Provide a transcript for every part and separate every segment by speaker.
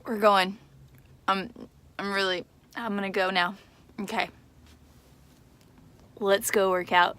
Speaker 1: We're going. I'm gonna go now. Okay. Let's go work out.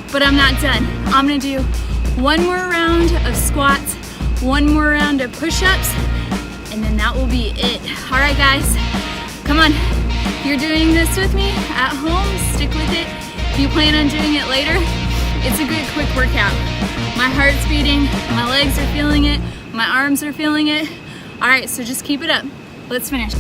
Speaker 1: But I'm not done. I'm gonna do one more round of squats, one more round of push-ups, and then that will be it. All right, guys, come on. You're doing this with me at home, stick with it. If you plan on doing it later, it's a good quick workout. My heart's beating, my legs are feeling it, my arms are feeling it. All right, so just keep it up. Let's finish.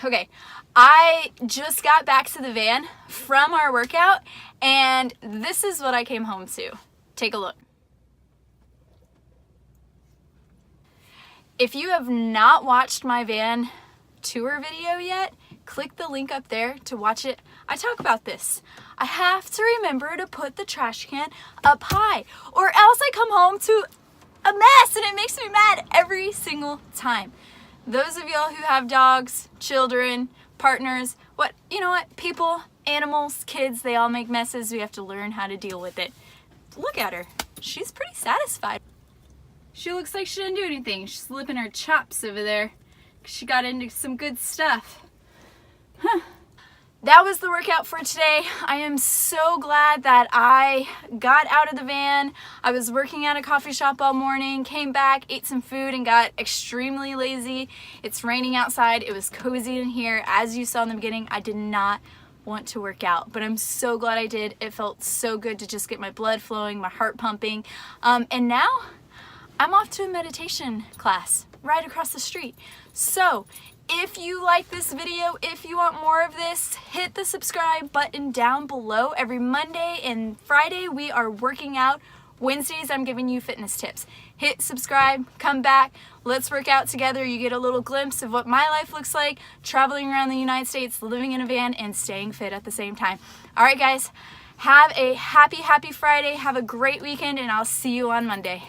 Speaker 1: Okay, I just got back to the van from our workout, and this is what I came home to. Take a look. If you have not watched my van tour video yet, click the link up there to watch it. I talk about this. I have to remember to put the trash can up high, or else I come home to a mess, and it makes me mad every single time. Those of y'all who have dogs, children, partners, people, animals, kids, they all make messes. We have to learn how to deal with it. Look at her. She's pretty satisfied. She looks like she didn't do anything. She's licking her chops over there. She got into some good stuff. Huh. That was the workout for today. I am so glad that I got out of the van. I was working at a coffee shop all morning, came back, ate some food, and got extremely lazy. It's raining outside. It was cozy in here. As you saw in the beginning, I did not want to work out, but I'm so glad I did. It felt so good to just get my blood flowing, my heart pumping. And now I'm off to a meditation class right across the street. So if you like this video, if you want more of this, hit the subscribe button down below. Every Monday and Friday we are working out. Wednesdays I'm giving you fitness tips. Hit subscribe, come back, let's work out together. You get a little glimpse of what my life looks like, traveling around the United States, living in a van, and staying fit at the same time. All right, guys, have a happy Friday, have a great weekend, and I'll see you on Monday.